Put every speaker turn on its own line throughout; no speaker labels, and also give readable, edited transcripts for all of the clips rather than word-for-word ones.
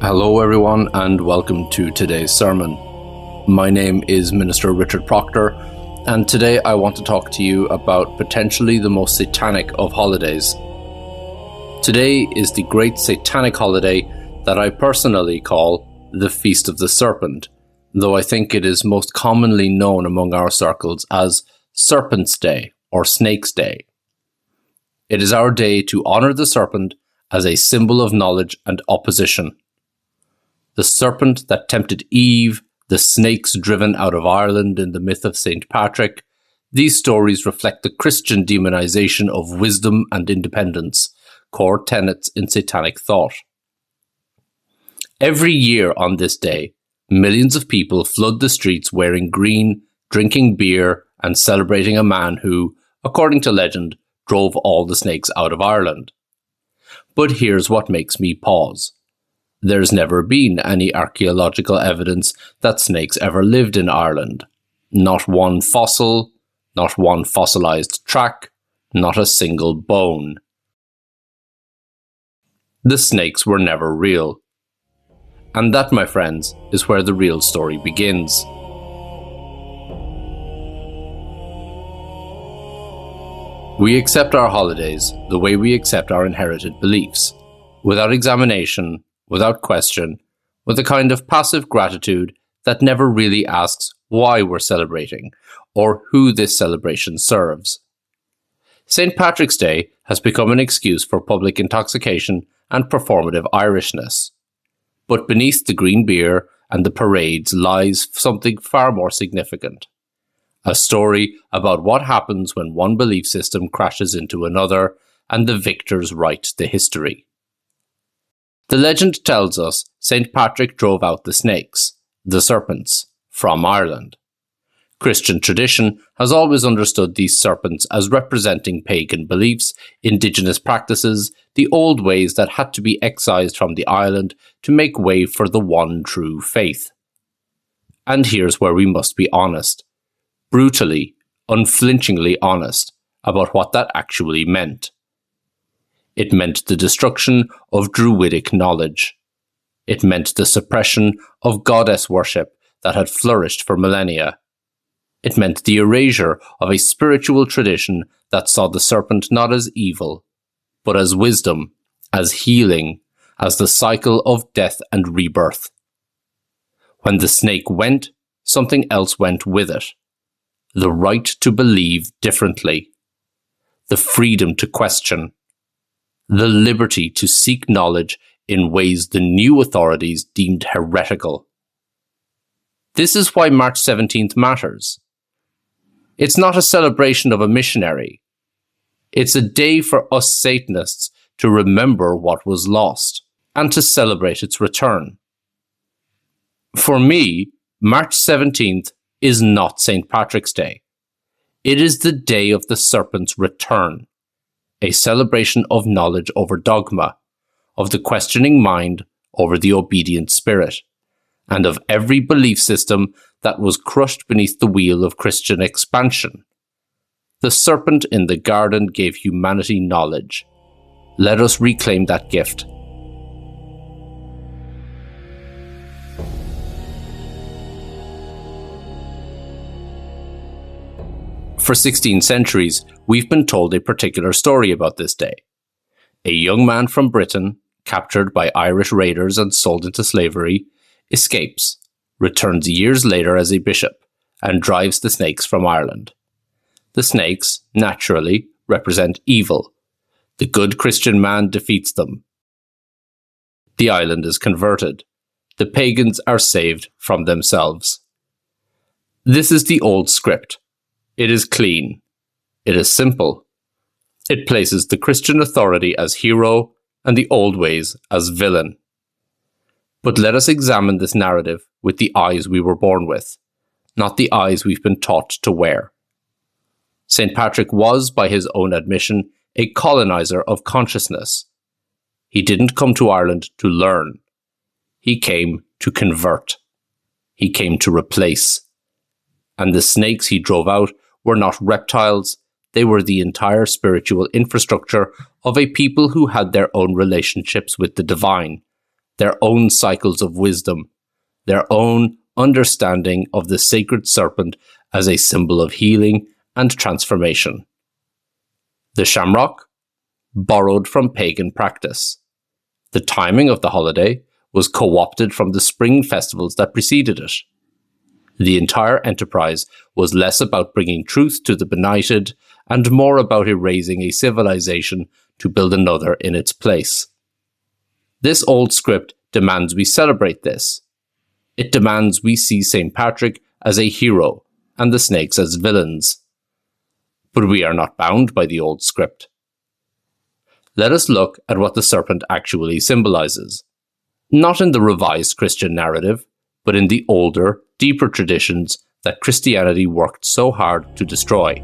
Hello everyone and welcome to today's sermon. My name is Minister Richard Proctor, and today I want to talk to you about potentially the most satanic of holidays. Today is the great satanic holiday that I personally call the Feast of the Serpent, though I think it is most commonly known among our circles as Serpent's Day or Snake's Day. It is our day to honour the serpent as a symbol of knowledge and opposition. The serpent that tempted Eve, the snakes driven out of Ireland in the myth of St. Patrick, these stories reflect the Christian demonization of wisdom and independence, core tenets in satanic thought. Every year on this day, millions of people flood the streets wearing green, drinking beer, and celebrating a man who, according to legend, drove all the snakes out of Ireland. But here's what makes me pause. There's never been any archaeological evidence that snakes ever lived in Ireland. Not one fossil, not one fossilized track, not a single bone. The snakes were never real. And that, my friends, is where the real story begins. We accept our holidays the way we accept our inherited beliefs, without examination, without question, with a kind of passive gratitude that never really asks why we're celebrating or who this celebration serves. St. Patrick's Day has become an excuse for public intoxication and performative Irishness. But beneath the green beer and the parades lies something far more significant. A story about what happens when one belief system crashes into another and the victors write the history. The legend tells us St. Patrick drove out the snakes, the serpents, from Ireland. Christian tradition has always understood these serpents as representing pagan beliefs, indigenous practices, the old ways that had to be excised from the island to make way for the one true faith. And here's where we must be honest, brutally, unflinchingly honest about what that actually meant. It meant the destruction of Druidic knowledge. It meant the suppression of goddess worship that had flourished for millennia. It meant the erasure of a spiritual tradition that saw the serpent not as evil, but as wisdom, as healing, as the cycle of death and rebirth. When the snake went, something else went with it. The right to believe differently. The freedom to question. The liberty to seek knowledge in ways the new authorities deemed heretical. This is why March 17th matters. It's not a celebration of a missionary. It's a day for us Satanists to remember what was lost and to celebrate its return. For me, March 17th is not St. Patrick's Day. It is the day of the serpent's return. A celebration of knowledge over dogma, of the questioning mind over the obedient spirit, and of every belief system that was crushed beneath the wheel of Christian expansion. The serpent in the garden gave humanity knowledge. Let us reclaim that gift. For 16 centuries, we've been told a particular story about this day. A young man from Britain, captured by Irish raiders and sold into slavery, escapes, returns years later as a bishop, and drives the snakes from Ireland. The snakes, naturally, represent evil. The good Christian man defeats them. The island is converted. The pagans are saved from themselves. This is the old script. It is clean. It is simple. It places the Christian authority as hero and the old ways as villain. But let us examine this narrative with the eyes we were born with, not the eyes we've been taught to wear. St. Patrick was, by his own admission, a colonizer of consciousness. He didn't come to Ireland to learn. He came to convert. He came to replace. And the snakes he drove out were not reptiles, they were the entire spiritual infrastructure of a people who had their own relationships with the divine, their own cycles of wisdom, their own understanding of the sacred serpent as a symbol of healing and transformation. The shamrock? Borrowed from pagan practice. The timing of the holiday was co-opted from the spring festivals that preceded it. The entire enterprise was less about bringing truth to the benighted and more about erasing a civilization to build another in its place. This old script demands we celebrate this. It demands we see St. Patrick as a hero and the snakes as villains. But we are not bound by the old script. Let us look at what the serpent actually symbolizes. Not in the revised Christian narrative, but in the older, deeper traditions that Christianity worked so hard to destroy.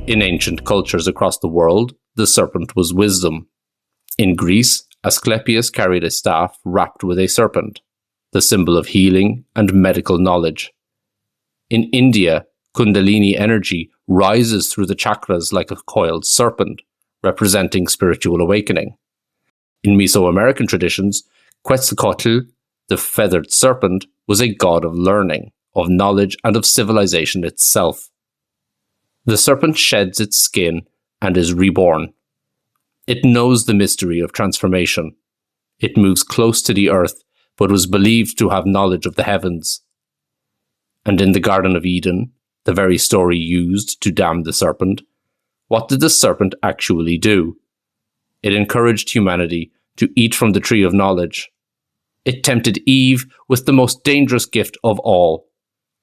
In ancient cultures across the world, the serpent was wisdom. In Greece, Asclepius carried a staff wrapped with a serpent, the symbol of healing and medical knowledge. In India, Kundalini energy rises through the chakras like a coiled serpent, representing spiritual awakening. In Mesoamerican traditions, Quetzalcoatl, the feathered serpent, was a god of learning, of knowledge, and of civilization itself. The serpent sheds its skin and is reborn. It knows the mystery of transformation. It moves close to the earth, but was believed to have knowledge of the heavens. And in the Garden of Eden, the very story used to damn the serpent, what did the serpent actually do? It encouraged humanity to eat from the tree of knowledge. It tempted Eve with the most dangerous gift of all,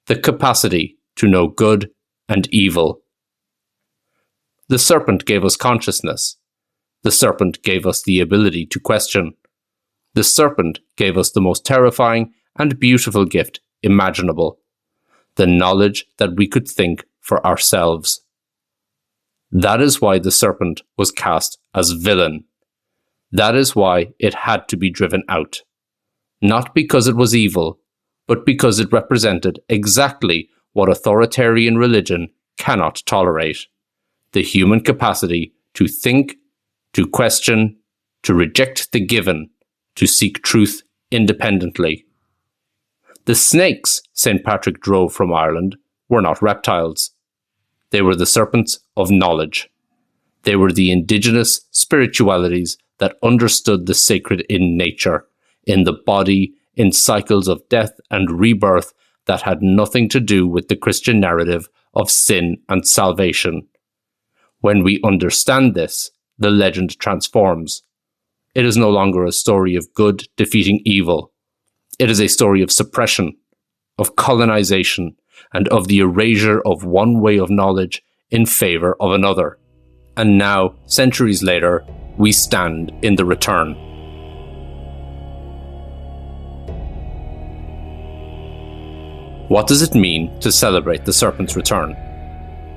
the capacity to know good and evil. The serpent gave us consciousness. The serpent gave us the ability to question. The serpent gave us the most terrifying and beautiful gift imaginable, the knowledge that we could think for ourselves. That is why the serpent was cast as villain. That is why it had to be driven out. Not because it was evil, but because it represented exactly what authoritarian religion cannot tolerate: the human capacity to think, to question, to reject the given, to seek truth independently. The snakes St. Patrick drove from Ireland were not reptiles. They were the serpents of knowledge. They were the indigenous spiritualities that understood the sacred in nature, in the body, in cycles of death and rebirth that had nothing to do with the Christian narrative of sin and salvation. When we understand this, the legend transforms. It is no longer a story of good defeating evil. It is a story of suppression, of colonization, and of the erasure of one way of knowledge in favor of another. And now, centuries later, we stand in the return. What does it mean to celebrate the serpent's return?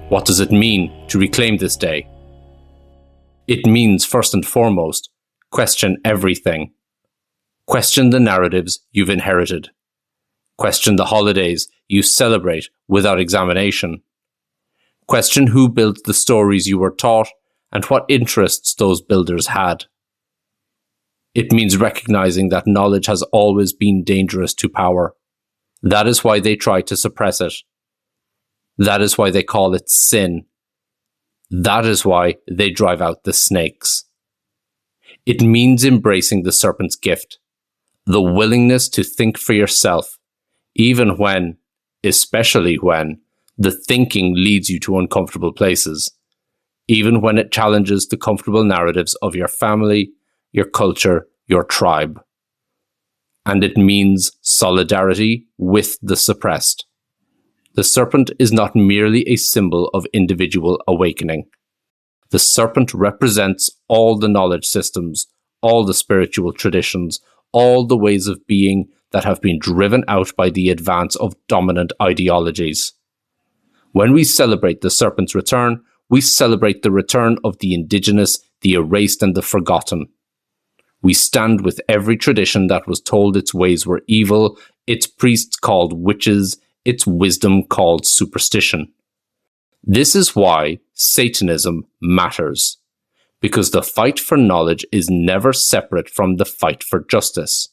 What does it mean to reclaim this day? It means, first and foremost, question everything. Question the narratives you've inherited. Question the holidays you celebrate without examination. Question who built the stories you were taught and what interests those builders had. It means recognizing that knowledge has always been dangerous to power. That is why they try to suppress it. That is why they call it sin. That is why they drive out the snakes. It means embracing the serpent's gift, the willingness to think for yourself, even when, especially when, the thinking leads you to uncomfortable places, even when it challenges the comfortable narratives of your family, your culture, your tribe. And it means solidarity with the suppressed. The serpent is not merely a symbol of individual awakening. The serpent represents all the knowledge systems, all the spiritual traditions, all the ways of being that have been driven out by the advance of dominant ideologies. When we celebrate the serpent's return, we celebrate the return of the indigenous, the erased, and the forgotten. We stand with every tradition that was told its ways were evil, its priests called witches, its wisdom called superstition. This is why Satanism matters, because the fight for knowledge is never separate from the fight for justice.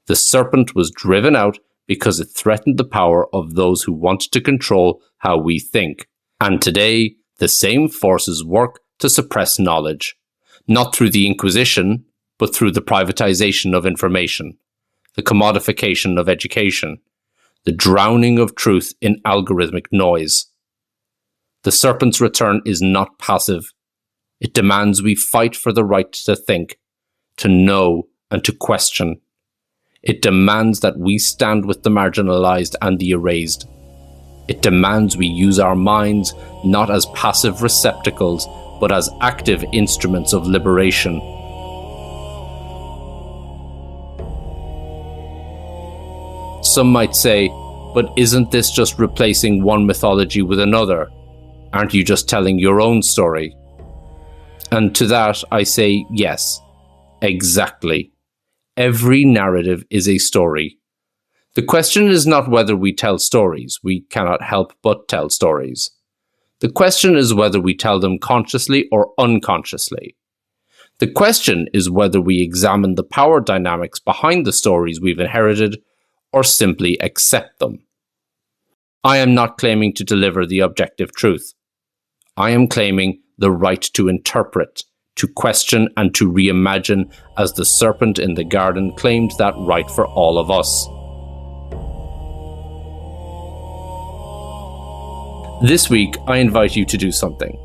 The serpent was driven out because it threatened the power of those who wanted to control how we think. And today, the same forces work to suppress knowledge, not through the Inquisition, but through the privatization of information, the commodification of education, the drowning of truth in algorithmic noise. The serpent's return is not passive. It demands we fight for the right to think, to know, and to question. It demands that we stand with the marginalized and the erased. It demands we use our minds not as passive receptacles, but as active instruments of liberation. Some might say, but isn't this just replacing one mythology with another? Aren't you just telling your own story? And to that I say yes, exactly. Every narrative is a story. The question is not whether we tell stories. We cannot help but tell stories. The question is whether we tell them consciously or unconsciously. The question is whether we examine the power dynamics behind the stories we've inherited or simply accept them. I am not claiming to deliver the objective truth. I am claiming the right to interpret, to question and to reimagine, as the serpent in the garden claimed that right for all of us. This week, I invite you to do something.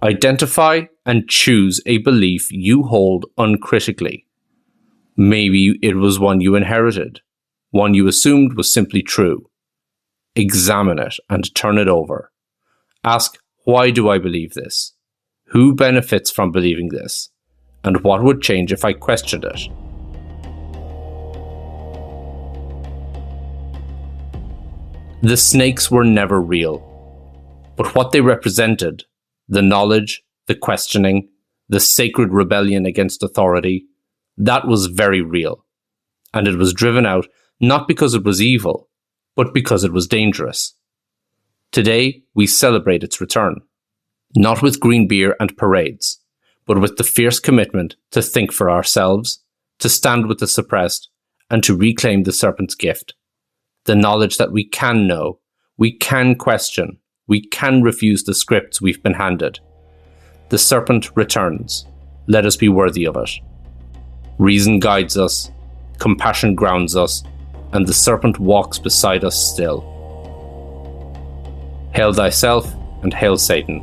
Identify and choose a belief you hold uncritically. Maybe it was one you inherited, one you assumed was simply true. Examine it and turn it over. Ask, why do I believe this? Who benefits from believing this? And what would change if I questioned it? The snakes were never real, but what they represented, the knowledge, the questioning, the sacred rebellion against authority, that was very real. And it was driven out not because it was evil, but because it was dangerous. Today, we celebrate its return, not with green beer and parades, but with the fierce commitment to think for ourselves, to stand with the suppressed, and to reclaim the serpent's gift. The knowledge that we can know, we can question, we can refuse the scripts we've been handed. The serpent returns. Let us be worthy of it. Reason guides us, compassion grounds us, and the serpent walks beside us still. Hail thyself, and hail Satan.